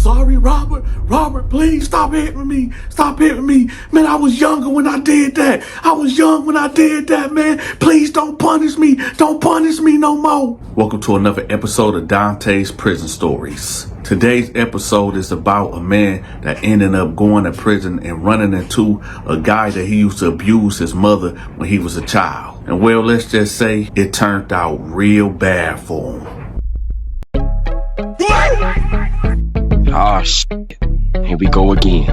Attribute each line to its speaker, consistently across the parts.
Speaker 1: sorry, Robert. Robert, please stop hitting me. Stop hitting me. Man, I was younger when I did that. I was young when I did that, man. Please don't punish me. Don't punish me no more. Welcome to another episode of Dante's Prison Stories. Today's episode is about a man that ended up going to prison and running into a guy that he used to abuse his mother when he was a child. And well, let's just say it turned out real bad for him.
Speaker 2: Ah, shit. Here we go again.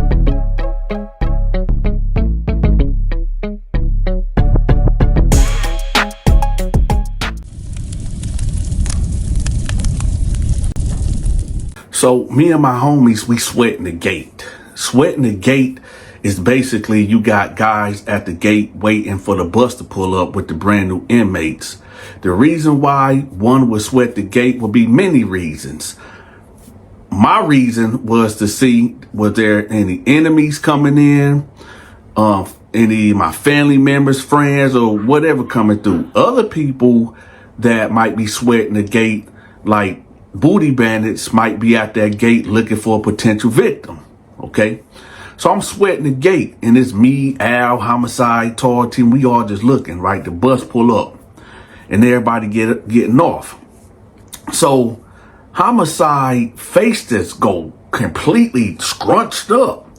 Speaker 1: So me and my homies, we sweating the gate. Sweating the gate is basically you got guys at the gate waiting for the bus to pull up with the brand new inmates. The reason why one would sweat the gate would be many reasons. My reason was to see, was there any enemies coming in, any of my family members, friends, or whatever coming through. Other people that might be sweating the gate, like booty bandits, might be at that gate looking for a potential victim. Okay, so I'm sweating the gate, and it's me, Al, Homicide, Tall Team. We all just looking, right? The bus pull up, and everybody getting off. So Homicide face just go completely scrunched up.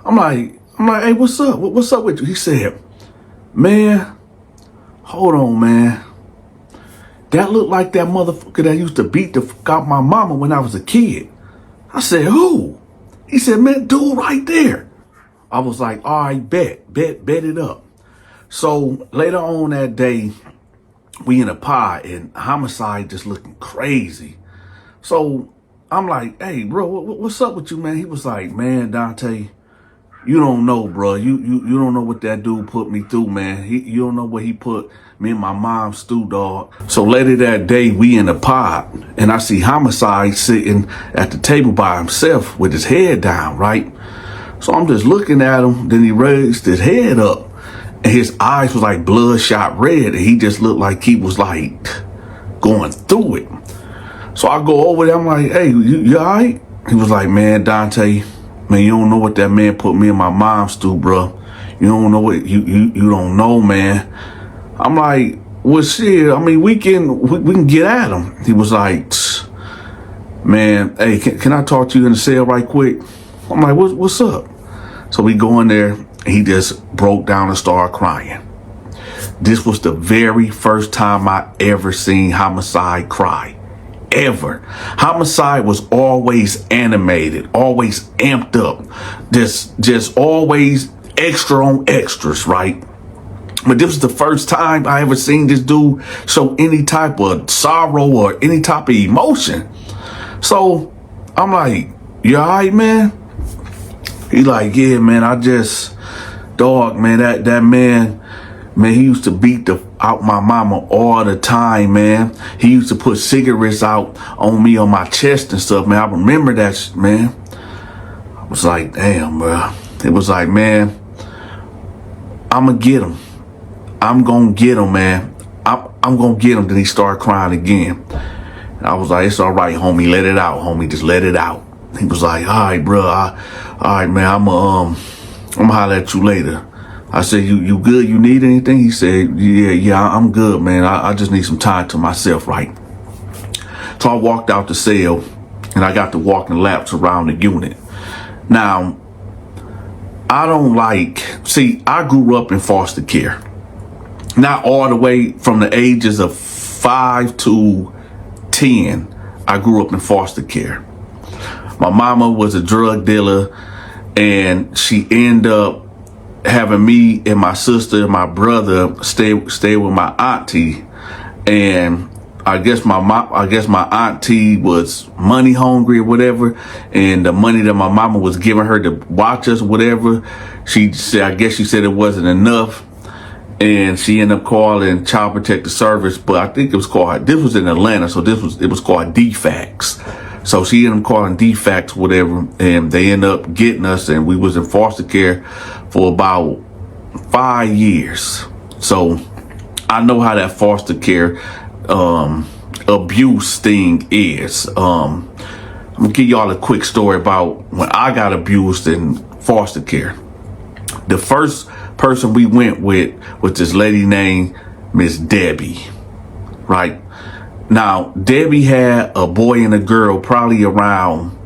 Speaker 1: I'm like, hey, what's up? What's up with you? He said, man, hold on, man. That looked like that motherfucker that used to beat the fuck out my mama when I was a kid. I said, who? He said, man, dude right there. I was like, all right, bet it up. So later on that day, we in a pod and Homicide just looking crazy. So I'm like, hey, bro, what's up with you, man? He was like, man, Dante, you don't know, bro. You don't know what that dude put me through, man. You don't know what he put me and my mom's through, dog. So later that day, we in the pod, and I see Homicide sitting at the table by himself with his head down, right? So I'm just looking at him. Then he raised his head up, and his eyes was like bloodshot red, and he just looked like he was like going through it. So I go over there, I'm like, hey, you all right? He was like, man, Dante, man, you don't know what that man put me and my mom's through, bro. You don't know what, you don't know, man. I'm like, well, shit, I mean, we can get at him. He was like, man, hey, can I talk to you in the cell right quick? I'm like, what's up? So we go in there, he just broke down and started crying. This was the very first time I ever seen Homicide cry. Ever. Homicide was always animated, always amped up, just always extra on extras, right? But this was the first time I ever seen this dude show any type of sorrow or any type of emotion. So I'm like, you all right, man? He like, yeah, man, dog, man, that man, he used to beat out my mama all the time, man. He used to put cigarettes out on me on my chest and stuff, man. I remember that, man. I was like, damn, bro. It was like, man, I'm gonna get him. I'm gonna get him, man. I'm gonna get him. Then he started crying again. And I was like, it's all right, homie. Let it out, homie. Just let it out. He was like, all right, bro. All right, man. I'm gonna holler at you later. I said, you good? You need anything? He said, yeah, I'm good, man. I just need some time to myself, right? So I walked out the cell, and I got to walking laps around the unit. Now, I grew up in foster care. Not all the way from the ages of 5 to 10, I grew up in foster care. My mama was a drug dealer, and she ended up having me and my sister and my brother stay with my auntie, and I guess my auntie was money hungry or whatever, and the money that my mama was giving her to watch us, whatever, she said it wasn't enough, and she ended up calling Child Protective Service, but I think this was in Atlanta, so it was called DFACS. So she ended up calling DFACS, whatever, and they ended up getting us, and we was in foster care for about 5 years. So I know how that foster care abuse thing is. I'm gonna give y'all a quick story about when I got abused in foster care. The first person we went with was this lady named Miss Debbie, right? Now, Debbie had a boy and a girl probably around,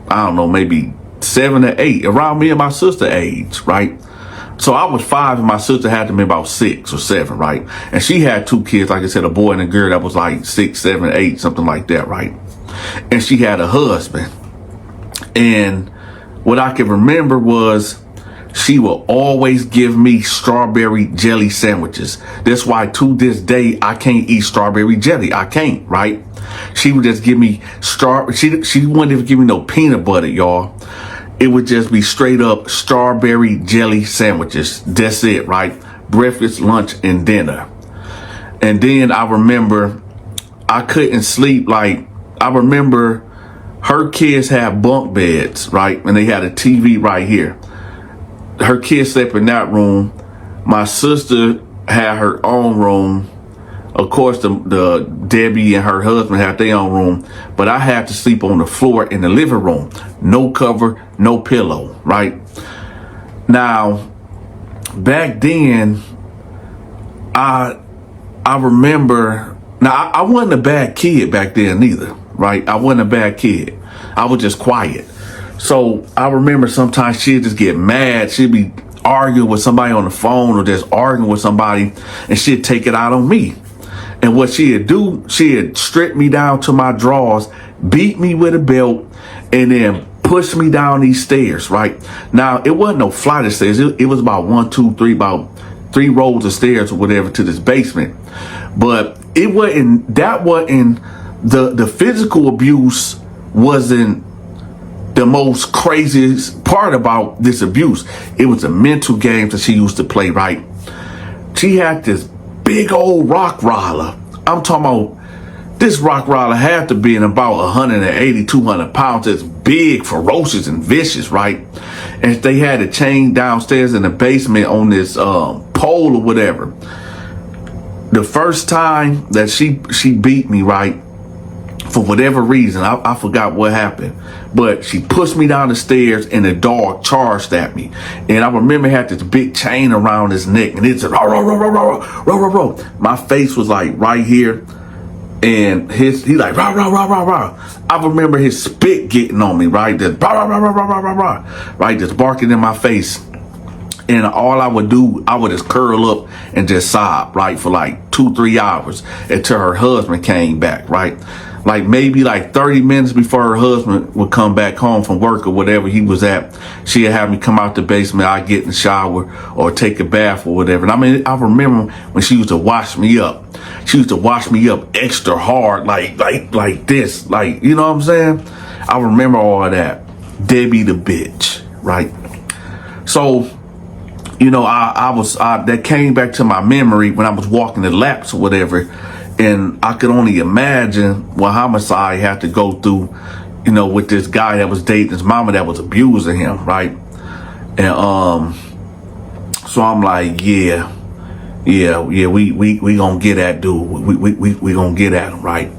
Speaker 1: I don't know, maybe 7 or 8, around me and my sister age, right? So I was 5 and my sister had to be about 6 or 7, right? And she had 2 kids, like I said, a boy and a girl that was like 6, 7, 8, something like that, right? And she had a husband. And what I can remember was she will always give me strawberry jelly sandwiches. That's why to this day, I can't eat strawberry jelly. I can't, right? She would just give me she wouldn't even give me no peanut butter, y'all. It would just be straight up strawberry jelly sandwiches. That's it, right? Breakfast, lunch, and dinner. And then I remember I couldn't sleep. Like, I remember her kids had bunk beds, right? And they had a TV right here. Her kids slept in that room. My sister had her own room. Of course, the Debbie and her husband had their own room, but I had to sleep on the floor in the living room. No cover, no pillow, right? Now, back then, I remember, now I wasn't a bad kid back then either, right? I wasn't a bad kid. I was just quiet. So I remember sometimes she'd just get mad. She'd be arguing with somebody on the phone or just arguing with somebody, and she'd take it out on me. And what she'd do, she'd strip me down to my drawers, beat me with a belt, and then push me down these stairs, right? Now, it wasn't no flight of stairs. It was about 1, 2, 3, about 3 rows of stairs or whatever to this basement. But it wasn't, the physical abuse wasn't the most craziest part about this abuse. It was the mental games that she used to play, right? She had this big old rock roller. I'm talking about, this rock roller had to be in about 180, 200 pounds. It's big, ferocious, and vicious, right? And they had a chain downstairs in the basement on this pole or whatever. The first time that she beat me, right, for whatever reason, I forgot what happened, but she pushed me down the stairs and the dog charged at me. And I remember it had this big chain around his neck, and it said, row, row, row, row, row, row, row, row. My face was like right here, and he like, row, row, row, row, row. I remember his spit getting on me, right? Just, row, row, row, row, row, row, row, right? Just barking in my face. And all I would do, I would just curl up and just sob, right? For like 2-3 hours until her husband came back, right? Like maybe like 30 minutes before her husband would come back home from work or whatever he was at, she'd have me come out the basement. I'd get in the shower or take a bath or whatever. And I mean, I remember when she used to wash me up. She used to wash me up extra hard, like this, like, you know what I'm saying? I remember all of that. Debbie the bitch, right? So, you know, that came back to my memory when I was walking the laps or whatever. And I could only imagine what Homicide had to go through, you know, with this guy that was dating his mama that was abusing him, right? And so I'm like, yeah, we gonna get at dude. We gonna get at him, right?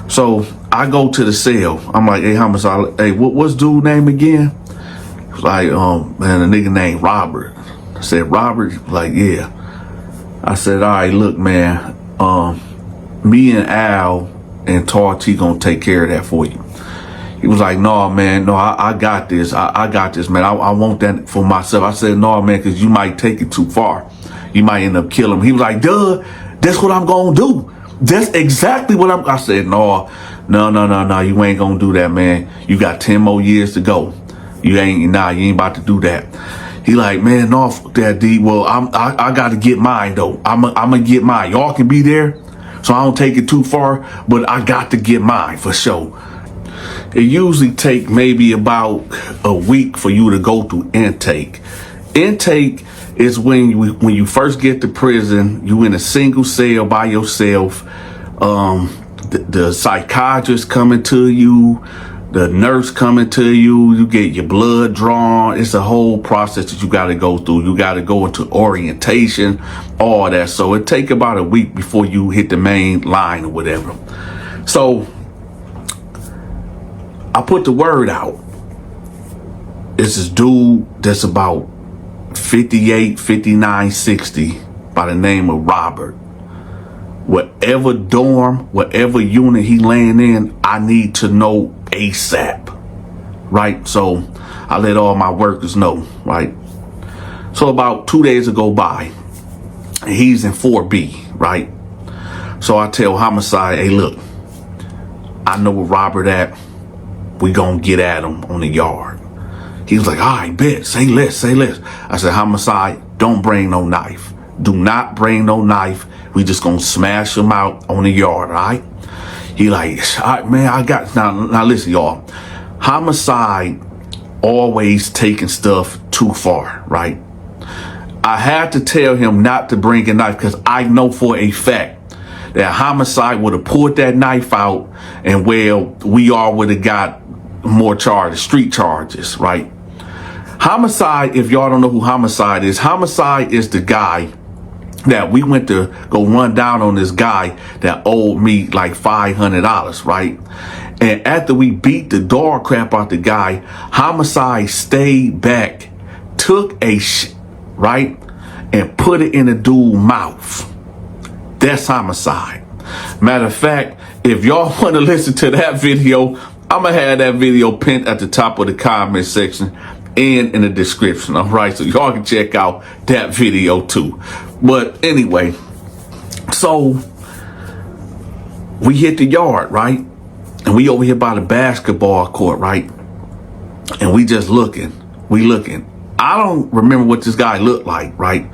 Speaker 1: So I go to the cell. I'm like, hey, Homicide, hey, what's dude's name again? It's like, man, a nigga named Robert. I said, Robert? Like, yeah. I said, all right, look, man, me and Al and Tarty gonna take care of that for you. He was like, no, man, no, I got this. I got this, man. I want that for myself. I said, no, man, because you might take it too far. You might end up killing him. He was like, duh, that's what I'm gonna do. That's exactly what I said, no, you ain't gonna do that, man. You got 10 more years to go. You ain't about to do that. He like, man, no, fuck that, D. Well, I got to get mine, though. I'm gonna get mine. Y'all can be there, so I don't take it too far, but I got to get mine for sure. It usually take maybe about a week for you to go through intake. Intake is when you first get to prison, you in a single cell by yourself. The psychiatrist coming to you, the nurse coming to you, you get your blood drawn. It's a whole process that you got to go through. You got to go into orientation, all that. So it take about a week before you hit the main line or whatever. So I put the word out. It's this dude that's about 58, 59, 60 by the name of Robert. Whatever dorm, whatever unit he laying in, I need to know ASAP. Right? So I let all my workers know, right? So about 2 days ago by, and he's in 4B, right? So I tell Homicide, hey, look, I know where Robert at. We gonna get at him on the yard. He was like, all right, bet, say less, say less. I said, Homicide, don't bring no knife. Do not bring no knife. We just gonna smash him out on the yard, all right? He like, all right, man, I got, now listen, y'all. Homicide always taking stuff too far, right? I had to tell him not to bring a knife because I know for a fact that Homicide would have pulled that knife out and, well, we all would have got more charges, street charges, right? Homicide, if y'all don't know who Homicide is the guy that we went to go run down on this guy that owed me like $500, right? And after we beat the dog crap out the guy, Homicide stayed back, took a right, and put it in the dude's mouth. That's Homicide. Matter of fact, if y'all want to listen to that video, I'm going to have that video pinned at the top of the comment section and in the description. All right, so y'all can check out that video too. But anyway, so we hit the yard, right? And we over here by the basketball court, right? And we just looking. We looking. I don't remember what this guy looked like, right?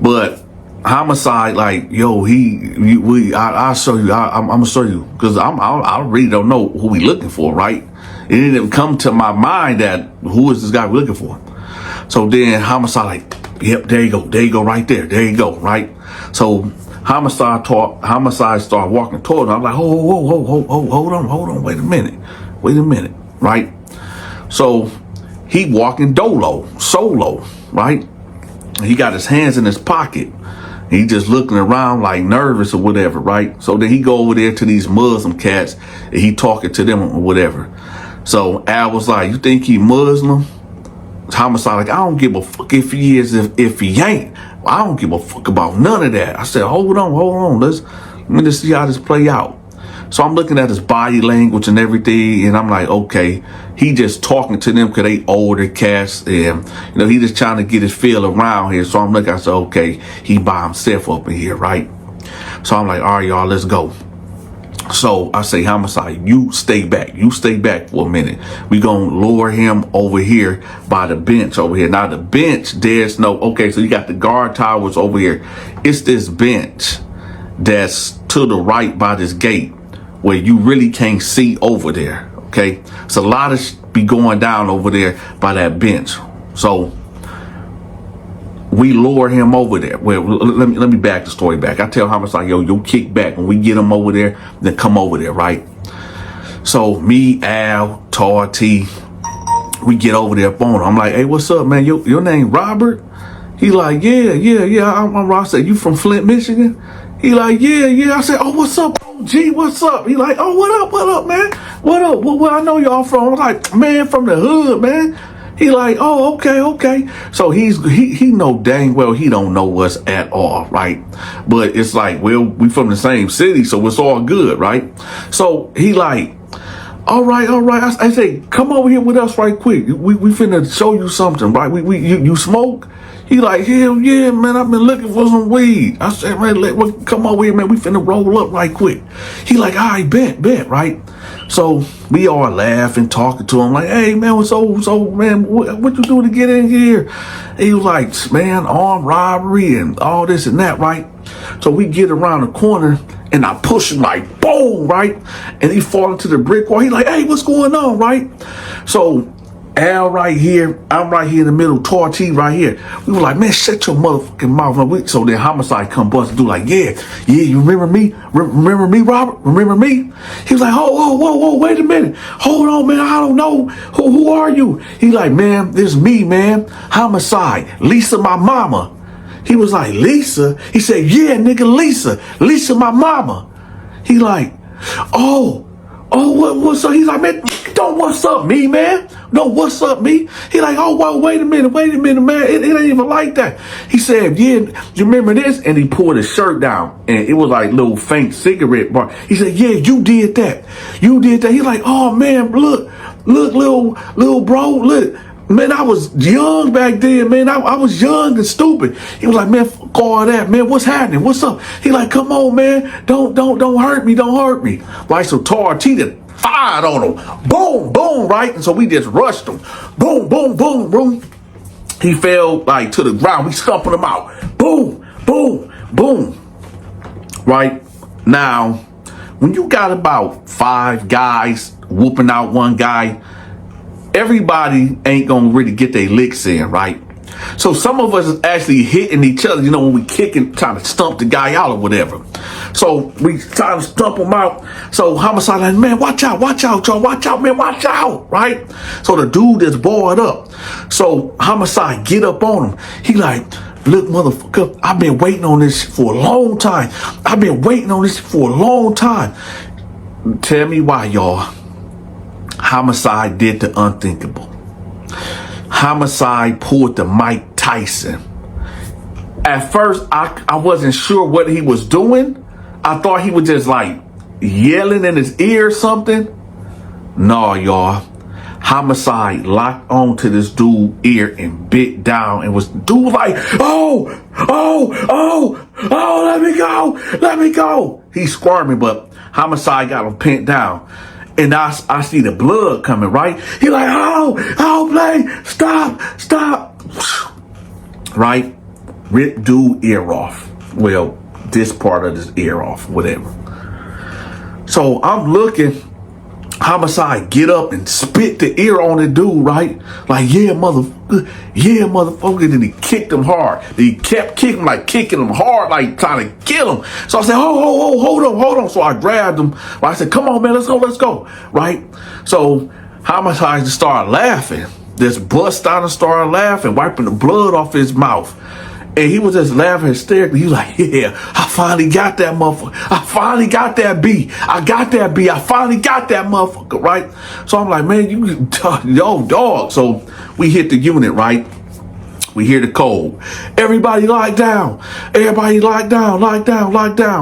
Speaker 1: But Homicide, like, yo, I'll show you. I'm gonna show you because I really don't know who we looking for, right? It didn't even come to my mind that who is this guy we looking for. So then Homicide, like, yep, there you go, right there, there you go, right? So Homicide started walking toward him. I'm like, hold on, wait a minute, right? So he walking solo, right? He got his hands in his pocket. He just looking around like nervous or whatever, right? So then he go over there to these Muslim cats and he talking to them or whatever. So Al was like, you think he Muslim? Homicide like, I don't give a fuck if he is, if he ain't. I don't give a fuck about none of that. I said, hold on. Let me just see how this play out. So I'm looking at his body language and everything, and I'm like, okay, he just talking to them because they older cats, and he just trying to get his feel around here. So I'm looking, I said, okay, he by himself up in here, right? So I'm like, all right, y'all, let's go. So I say, Homicide, you stay back for a minute. We gonna lower him over here by the bench over here. Now the bench, there's no, okay, so you got the guard towers over here. It's this bench that's to the right by this gate where you really can't see over there, okay? It's a lot of be going down over there by that bench. So we lower him over there. Well, let me back the story back. I tell Homicide, yo, you kick back. When we get him over there, then come over there, right? So me, Al, Tar T, we get over there up on him. I'm like, hey, what's up, man? Your name Robert? He like, yeah. I'm Rob. I said, you from Flint, Michigan? He like, yeah. I said, oh, what's up, OG? What's up? He like, oh, what up, man? What up? Where I know y'all from? I'm like, man, from the hood, man. He like, oh, okay. So he know dang well he don't know us at all, right? But it's like, well, we from the same city, so it's all good, right? So he like, all right. I say, come over here with us right quick. We finna show you something, right? You smoke? He like, hell yeah, man, I've been looking for some weed. I said, man, come over here, man. We finna roll up right quick. He like, all right, bet, right? So we all laughing, talking to him like, hey, man, so man, what you do to get in here? He was like, man, armed robbery and all this and that, right? So we get around the corner and I push him like, boom, right? And he fall into the brick wall. He like, hey, what's going on, right? So Al right here, I'm right here in the middle, Tar T right here. We were like, man, shut your motherfucking mouth. So then Homicide come bust and do like, yeah, you remember me? Remember me, Robert? Remember me? He was like, whoa, wait a minute. Hold on, man, I don't know. Who are you? He like, man, this me, man. Homicide, Lisa, my mama. He was like, Lisa? He said, yeah, nigga, Lisa, my mama. He like, oh, oh, what's up? He's like, man, don't what's up me, man. No, what's up me? He like, oh, well, wait a minute, man. It ain't even like that. He said, yeah, you remember this? And he pulled his shirt down, and it was like little faint cigarette bar. He said, yeah, you did that. He's like, oh man, look, little bro, look. Man, I was young back then, man. I was young and stupid. He was like, man, fuck all that, man. What's happening? What's up? He like, come on, man. Don't hurt me. Don't hurt me. Right? So Tar T done fired on him. Boom, boom, right? And so we just rushed him. Boom, boom, boom, boom. He fell like to the ground. We stumping him out. Boom, boom, boom. Right? Now, when you got about 5 guys whooping out one guy, everybody ain't gonna really get their licks in, right? So some of us is actually hitting each other, you know, when we kicking, trying to stump the guy out or whatever. So we trying to stump him out. So Homicide like, man, watch out, y'all, watch out, man, watch out, right? So the dude is bored up. So Homicide get up on him. He like, look, motherfucker, I've been waiting on this for a long time. Tell me why, y'all. Homicide did the unthinkable. Homicide pulled the Mike Tyson. At first, I wasn't sure what he was doing. I thought he was just like yelling in his ear or something. No, y'all. Homicide locked onto this dude's ear and bit down and was dude like, oh, let me go. He's squirming, but Homicide got him pinned down. And I see the blood coming, right? He like, oh, play, stop. Right? Rip dude ear off. Well, this part of his ear off, whatever. So I'm looking, Homicide get up and spit the ear on the dude, right? Like, yeah, motherfucker. Then he kicked him hard. He kept kicking him hard, like trying to kill him. So I said, oh, hold on. So I grabbed him. I said, come on, man, let's go. Right? So Homicide just started laughing. This bust out and started laughing, wiping the blood off his mouth. And he was just laughing hysterically. He was like, yeah, I finally got that motherfucker. I finally got that B. I finally got that motherfucker, right? So I'm like, man, yo, dog. So we hit the unit, right? We hear the code. Everybody locked down,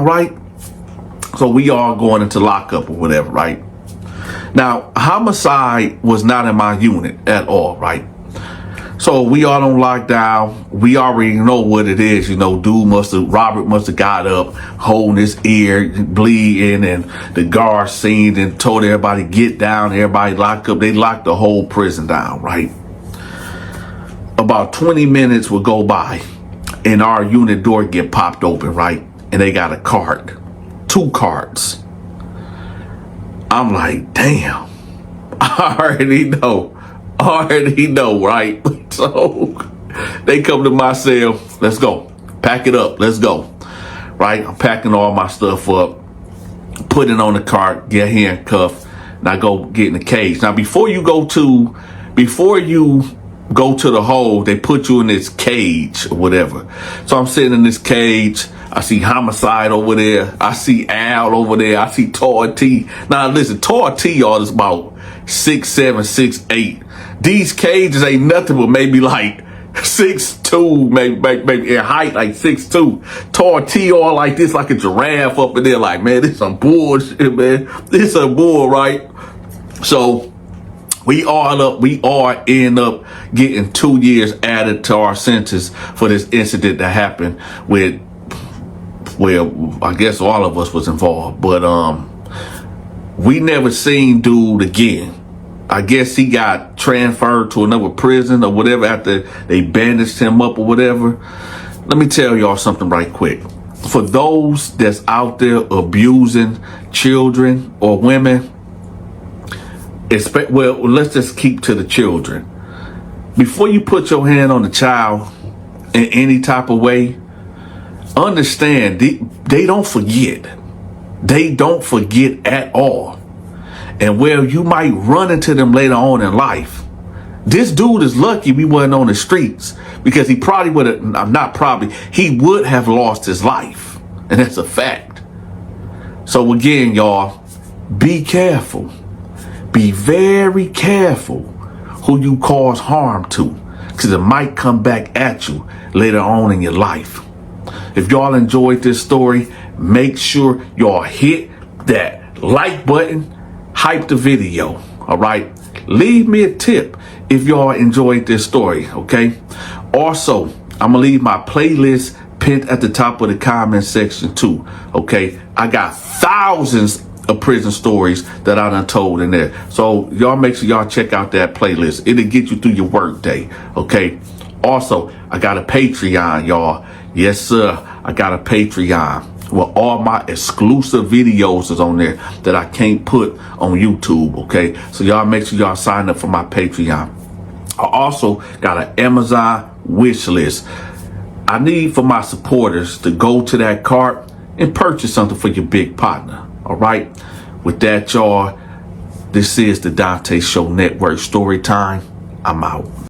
Speaker 1: right? So we all going into lockup or whatever, right? Now, Homicide was not in my unit at all, right? So we all on lockdown. We already know what it is. You know, Robert must have got up, holding his ear, bleeding, and the guard seen and told everybody, get down, everybody lock up. They locked the whole prison down, right? About 20 minutes would go by and our unit door get popped open, right? And they got a cart, 2 carts. I'm like, damn, I already know, right? So they come to my cell. Let's go. Pack it up. Let's go. Right? I'm packing all my stuff up, putting it on the cart, get handcuffed, and I go get in the cage. Now, before you go to the hole, they put you in this cage or whatever. So I'm sitting in this cage. I see Homicide over there. I see Al over there. I see Tar T. Now, listen, Tar T, y'all, is about 6'7", 6'8". These cages ain't nothing but maybe like 6'2", maybe in height like 6'2". Tar T all like this, like a giraffe up in there. Like, man, this some bullshit, man. This a bull, right? So we all end up getting 2 years added to our sentence for this incident that happened with, well, I guess all of us was involved, but we never seen dude again. I guess he got transferred to another prison or whatever after they bandaged him up or whatever. Let me tell y'all something right quick. For those that's out there abusing children or women, let's just keep to the children. Before you put your hand on the child in any type of way, understand they don't forget. They don't forget at all. And where you might run into them later on in life. This dude is lucky we wasn't on the streets, because he probably would have, he would have lost his life. And that's a fact. So again, y'all, Be careful. Be very careful who you cause harm to, because it might come back at you later on in your life. If y'all enjoyed this story, make sure y'all hit that like button, hype the video, all right? Leave me a tip if y'all enjoyed this story, okay? Also, I'm gonna leave my playlist pinned at the top of the comment section too, okay? I got thousands of prison stories that I done told in there. So y'all make sure y'all check out that playlist. It'll get you through your work day, okay? Also, I got a Patreon, y'all. Yes, sir. I got a Patreon where all my exclusive videos is on there that I can't put on YouTube, okay? So y'all make sure y'all sign up for my Patreon. I also got an Amazon wish list. I need for my supporters to go to that cart and purchase something for your big partner. All right. With that, y'all, this is the Donta Show Network Story Time. I'm out.